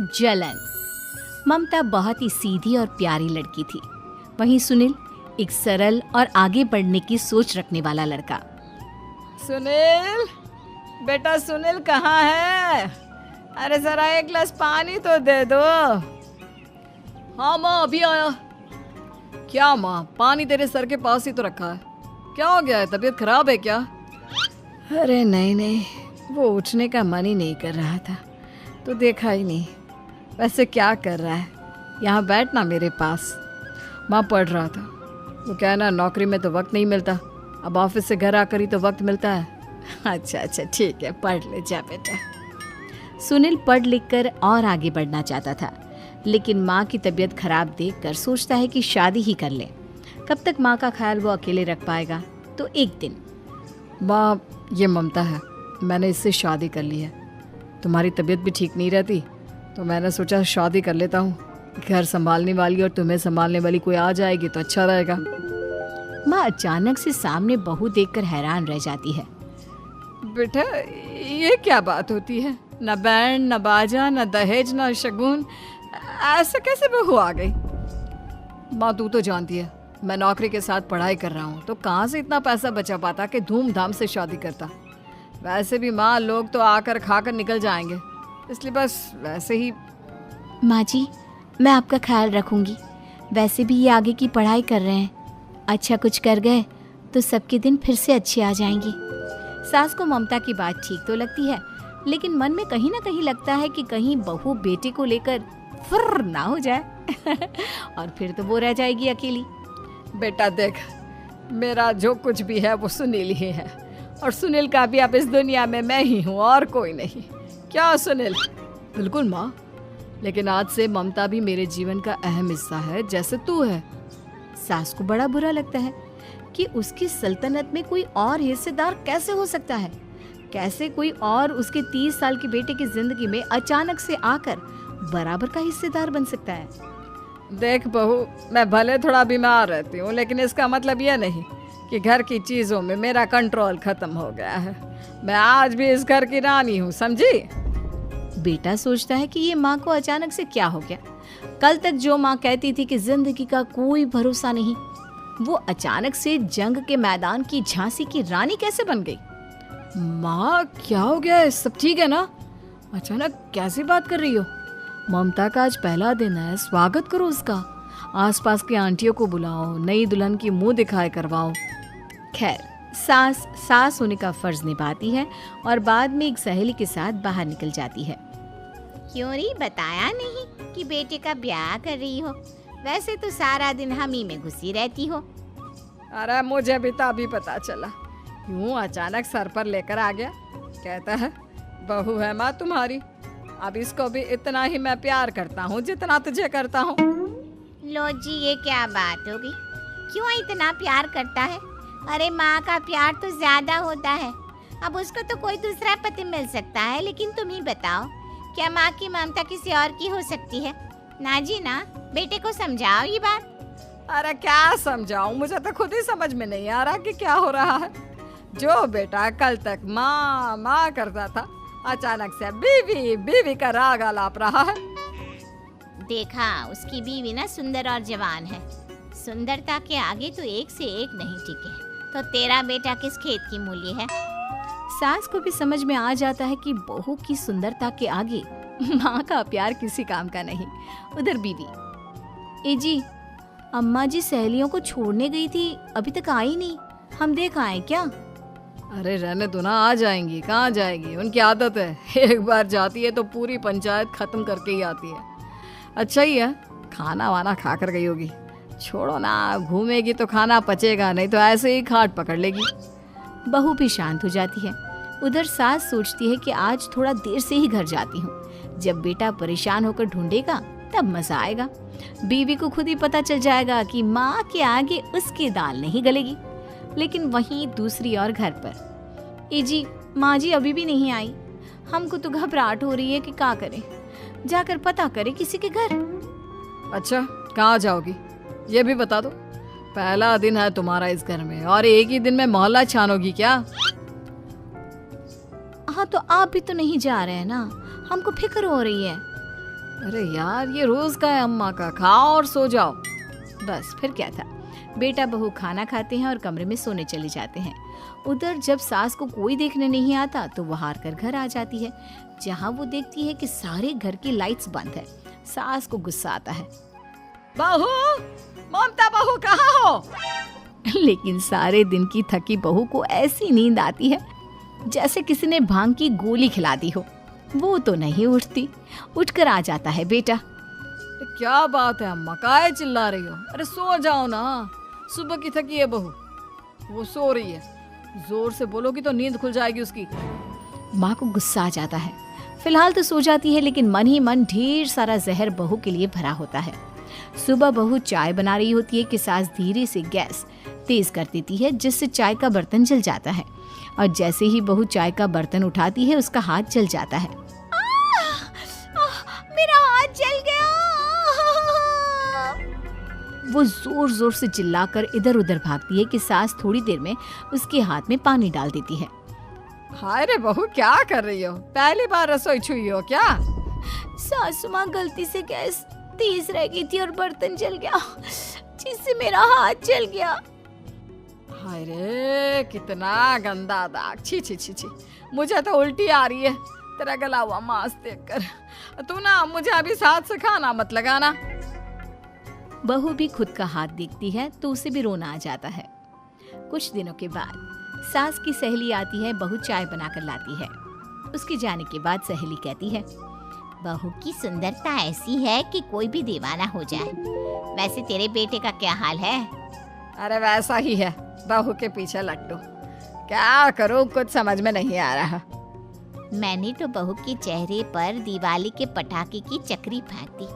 जलन। ममता बहुत ही सीधी और प्यारी लड़की थी, वहीं सुनील एक सरल और आगे बढ़ने की सोच रखने वाला लड़का। सुनील, बेटा सुनील कहाँ है? अरे जरा एक गिलास पानी तो दे दो। हाँ माँ, अभी आया। क्या माँ, पानी तेरे सर के पास ही तो रखा है, क्या हो गया है? तबीयत खराब है क्या? अरे नहीं नहीं, वो उठने का मन ही नहीं कर रहा था तो देखा ही नहीं। वैसे क्या कर रहा है? यहाँ बैठना मेरे पास। माँ पढ़ रहा था। वो क्या है ना, नौकरी में तो वक्त नहीं मिलता, अब ऑफिस से घर आकर ही तो वक्त मिलता है। अच्छा अच्छा ठीक है, पढ़ ले जा बेटा। सुनील पढ़ लिख कर और आगे बढ़ना चाहता था, लेकिन माँ की तबीयत खराब देखकर सोचता है कि शादी ही कर ले। कब तक माँ का ख्याल वो अकेले रख पाएगा? तो एक दिन, माँ ये ममता है, मैंने इससे शादी कर ली है। तुम्हारी तबीयत भी ठीक नहीं रहती तो मैंने सोचा शादी कर लेता हूँ। घर संभालने वाली और तुम्हें संभालने वाली कोई आ जाएगी तो अच्छा रहेगा। माँ अचानक से सामने बहू देखकर हैरान रह जाती है। बेटा ये क्या बात होती है? न बैंड, न बाजा, न दहेज, न शगुन, ऐसे कैसे बहू आ गई? माँ तू तो जानती है मैं नौकरी के साथ पढ़ाई कर रहा हूँ, तो कहाँ से इतना पैसा बचा पाता कि धूमधाम से शादी करता। वैसे भी माँ, लोग तो आकर खाकर निकल जाएंगे, इसलिए बस वैसे ही। माँ जी, मैं आपका ख्याल रखूंगी। वैसे भी ये आगे की पढ़ाई कर रहे हैं, अच्छा कुछ कर गए तो सबके दिन फिर से अच्छे आ जाएंगे। सास को ममता की बात ठीक तो लगती है, लेकिन मन में कहीं ना कहीं लगता है कि कहीं बहू बेटे को लेकर फुर्र ना हो जाए और फिर तो वो रह जाएगी अकेली। बेटा देख, मेरा जो कुछ भी है वो सुनील ही है, और सुनील का भी अब इस दुनिया में मैं ही हूँ और कोई नहीं। क्या सुनील? बिल्कुल माँ, लेकिन आज से ममता भी मेरे जीवन का अहम हिस्सा है, जैसे तू है। सास को बड़ा बुरा लगता है कि उसकी सल्तनत में कोई और हिस्सेदार कैसे हो सकता है। कैसे कोई और उसके 30 साल के बेटे की जिंदगी में अचानक से आकर बराबर का हिस्सेदार बन सकता है। देख बहू, मैं भले थोड़ा बीमार रहती हूँ, लेकिन इसका मतलब यह नहीं कि घर की चीजों में मेरा कंट्रोल खत्म हो गया है। मैं आज भी इस घर की रानी हूँ, समझी? बेटा सोचता है कि ये माँ को अचानक से क्या हो गया। कल तक जो माँ कहती थी कि जिंदगी का कोई भरोसा नहीं, वो अचानक से जंग के मैदान की झांसी की रानी कैसे बन गई? माँ क्या हो गया है? सब ठीक है ना? अचानक कैसी बात कर रही हो? ममता का आज पहला दिन है, स्वागत करो उसका। आसपास की आंटियों को बुलाओ, नई दुल्हन की मुंह दिखाए करवाओ। खैर, सास होने का फर्ज निभाती है और बाद में एक सहेली के साथ बाहर निकल जाती है। क्यों री बताया नहीं कि बेटे का ब्याह कर रही हो? वैसे तो सारा दिन हम ही में घुसी रहती हो। अरे मुझे भी तो अभी पता चला, यूं अचानक सर पर लेकर आ गया। कहता है बहू है माँ तुम्हारी, अब इसको भी इतना ही मैं प्यार करता हूँ जितना तुझे करता हूँ। लो जी, ये क्या बात होगी? क्यों इतना प्यार करता है? अरे माँ का प्यार तो ज्यादा होता है। अब उसको तो कोई दूसरा पति मिल सकता है, लेकिन तुम ही बताओ, क्या माँ की ममता किसी और की हो सकती है? ना जी ना, बेटे को समझाओ ये बात। अरे क्या समझाऊं, मुझे तो खुद ही समझ में नहीं आ रहा कि क्या हो रहा है। जो बेटा कल तक माँ माँ करता था, अचानक से बीवी बीवी का राग आलाप रहा है। देखा, उसकी बीवी ना सुंदर और जवान है। सुंदरता के आगे तो एक से एक नहीं टिके, तो तेरा बेटा किस खेत की मूली है? सास को भी समझ में आ जाता है कि बहू की सुंदरता के आगे माँ का प्यार किसी काम का नहीं। उधर बीवी, ए जी, अम्मा जी सहेलियों को छोड़ने गई थी, अभी तक आई नहीं, हम देख आए क्या? अरे रहने दो ना, आ जाएंगी। कहाँ जाएगी, उनकी आदत है, एक बार जाती है तो पूरी पंचायत खत्म करके ही आती है। अच्छा ही है, खाना वाना खा कर गई होगी। छोड़ो ना, घूमेगी तो खाना पचेगा, नहीं तो ऐसे ही खाट पकड़ लेगी। बहू भी शांत हो जाती है। उधर सास सोचती है कि आज थोड़ा देर से ही घर जाती हूँ, जब बेटा परेशान होकर ढूंढेगा तब मजा आएगा। बीवी को खुद ही पता चल जाएगा कि माँ के आगे उसकी दाल नहीं गलेगी। लेकिन वहीं दूसरी ओर घर पर, ए जी, माँ जी अभी भी नहीं आई, हमको तो घबराहट हो रही है कि क्या करें, जाकर पता करें किसी के घर। अच्छा, कहाँ जाओगी ये भी बता दो। पहला दिन है तुम्हारा इस घर में और एक ही दिन में मोहल्ला छानोगी क्या? हाँ, तो आप भी तो नहीं जा रहे हैं ना, हमको फिक्र हो रही है। अरे यार, ये रोज का है अम्मा का, खाओ और सो जाओ। बस फिर क्या था। बेटा बहू खाना खाते हैं और कमरे में सोने चले जाते हैं। उधर जब सास को कोई देखने नहीं आता तो वो हार कर घर आ जाती है, जहाँ वो देखती है कि सारे घर की लाइट्स बंद है। सास को गुस्सा आता है, बहू, ममता बहू कहाँ हो? लेकिन सारे दिन की थकी बहू को ऐसी नींद आती है जैसे किसी ने भांग की गोली खिला दी हो। वो तो नहीं उठती। उठकर आ जाता है बेटा। क्या बात है अम्मा, काहे चिल्ला रही हो? अरे सो जाओ ना, सुबह की थकी है बहू, वो सो रही है। जोर से बोलोगी तो नींद खुल जाएगी उसकी। माँ को गुस्सा आ जाता है। फिलहाल तो सो जाती है, लेकिन मन ही मन ढेर सारा जहर बहू के लिए भरा होता है। सुबह बहू चाय बना रही होती है कि सास धीरे से गैस तेज कर देती है, जिससे चाय का बर्तन जल जाता है। और जैसे ही बहू चाय का बर्तन उठाती है, उसका हाथ जल जाता है। मेरा हाथ जल गया। वो जोर जोर से चिल्लाकर इधर उधर भागती है कि सास थोड़ी देर में उसके हाथ में पानी डाल देती है। हाय रे बहू, क्या कर रही हो? पहली बार रसोई छुई हो क्या? सासू माँ गलती से गैस तेज रह गई थी और बर्तन जल गया, जिससे मेरा हाथ जल गया। हाय रे, कितना गंदा दाग। छी छी छी छी, मुझे तो उल्टी आ रही है तेरा गला हुआ मांस देखकर। तू ना मुझे अभी साथ से खाना मत लगाना। बहू भी खुद का हाथ देखती है तो उसे भी रोना आ जाता है। कुछ दिनों के बाद सास की सहेली आती है, बहू चाय बनाकर लाती है। उसके जाने के बाद सहेली कहती है, बहू की सुंदरता ऐसी है कि कोई भी दीवाना हो जाए। वैसे तेरे बेटे का क्या हाल है? अरे वैसा ही है, बहू के पीछे लट्टू। क्या करूं, कुछ समझ में नहीं आ रहा। मैंने तो बहू के चेहरे पर दिवाली के पटाखे की चक्री फेंक दी,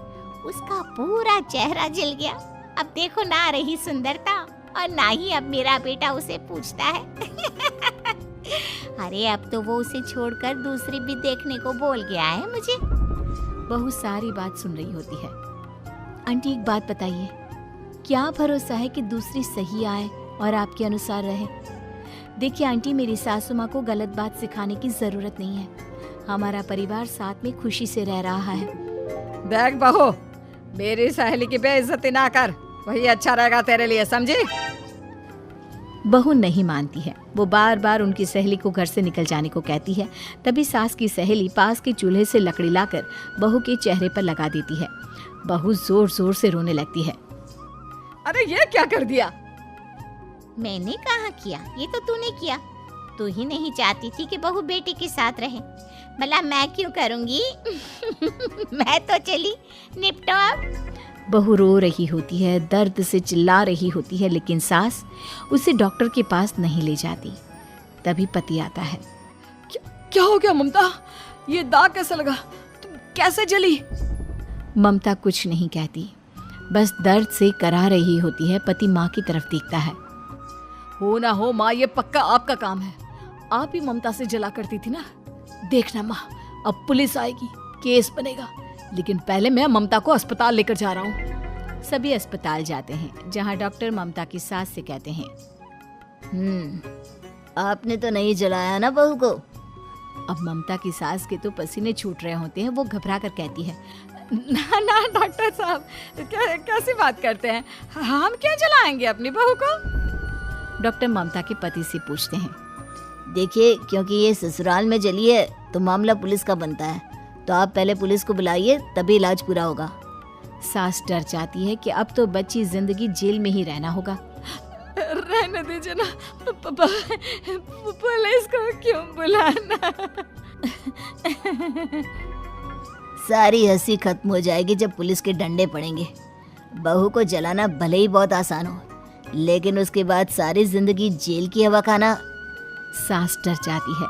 उसका पूरा चेहरा जल गया। अब देखो ना रही सुंदरता, और ना ही अब मेरा बेटा उसे पूछता है। अरे अब तो वो उसे छोड़कर दूसरी भी देखने को बोल गया है मुझे। बहू सारी बात सुन रही होती है। आंटी एक बात बताइए, क्या भरोसा है कि दूसरी सही आए और आपके अनुसार रहे? देखिए आंटी, मेरी सासू माँ को गलत बात सिखाने की जरूरत नहीं है। हमारा परिवार साथ में खुशी से रह रहा है। देख बहू, मेरी सहेली की बेइज्जती ना कर, वही अच्छा रहेगा तेरे लिए, समझी? बहू नहीं मानती है। वो बार बार उनकी सहेली को घर से निकल जाने को कहती है। तभी सास की सहेली पास के चूल्हे से लकड़ी लाकर बहू के चेहरे पर लगा देती है। बहू जोर जोर से रोने लगती है। अरे ये क्या कर दिया? मैंने कहाँ किया, ये तो तूने किया। तू ही नहीं चाहती थी कि बहू बेटी के साथ रहे, भला मैं क्यों करूँगी? मैं तो चली, निपटो अब। बहू रो रही होती है, दर्द से चिल्ला रही होती है, लेकिन सास उसे डॉक्टर के पास नहीं ले जाती। तभी पति आता है। क्या हो गया ममता? ये दाग कैसे लगा? तुम कैसे जली? ममता कुछ नहीं कहती, बस दर्द से करा रही होती है। पति माँ की तरफ देखता है। हो ना हो माँ, ये पक्का आपका काम है। आप ही ममता से जला करती थी ना। देखना माँ, अब पुलिस आएगी, केस बनेगा, लेकिन पहले मैं ममता को अस्पताल लेकर जा रहा हूँ। सभी अस्पताल जाते हैं, जहाँ डॉक्टर ममता की सास से कहते हैं, आपने तो नहीं जलाया ना बहू को? अब ममता की सास के तो पसीने छूट रहे होते हैं। वो घबरा कर कहती है, ना ना डॉक्टर साहब, कैसी बात करते हैं? हम क्यों जलाएंगे अपनी बहू को? डॉक्टर ममता के पति से पूछते हैं। देखिए, क्योंकि ये ससुराल में जली है तो मामला पुलिस का बनता है, तो आप पहले पुलिस को बुलाइए, तभी इलाज पूरा होगा। सास डर जाती है कि अब तो बच्ची जिंदगी जेल में ही रहना होगा। रहने दीजिए ना, पुलिस को क्यों बुलाना? सारी हंसी खत्म हो जाएगी जब पुलिस के डंडे पड़ेंगे। बहू को जलाना भले ही बहुत आसान हो, लेकिन उसके बाद सारी जिंदगी जेल की हवा खाना। सास डर जाती है।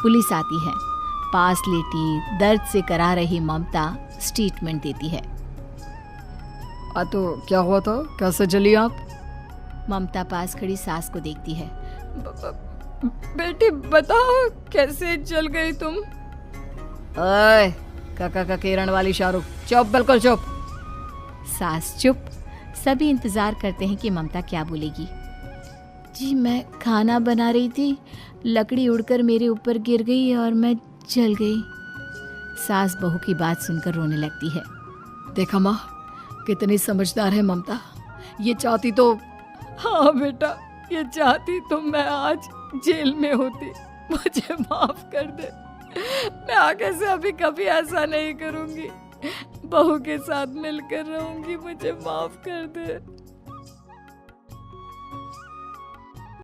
पुलिस आती है। पास लेटी दर्द से करा रही ममता स्टेटमेंट देती है। तो क्या हुआ था? कैसे जली आप? ममता पास खड़ी सास को देखती है। बेटी बताओ, कैसे जल गई तुम? ओए, काका का किरण वाली शाहरुख, चुप, बिल्कुल चुप। सास चुप। सभी इंतजार करते हैं कि ममता क्या बोलेगी। जी मैं खाना बना रही थी, लकड़ी उड़कर मेरे ऊपर गिर गई और मैं जल गई। सास बहू की बात सुनकर रोने लगती है। देखा माँ, कितनी समझदार है ममता। ये चाहती तो, हाँ बेटा, ये चाहती तो मैं आज जेल में होती। मुझे माफ कर दे, मैं आगे से अभी कभी ऐसा नहीं करूंगी। बहू के साथ मिलकर रहूंगी, मुझे माफ कर दे।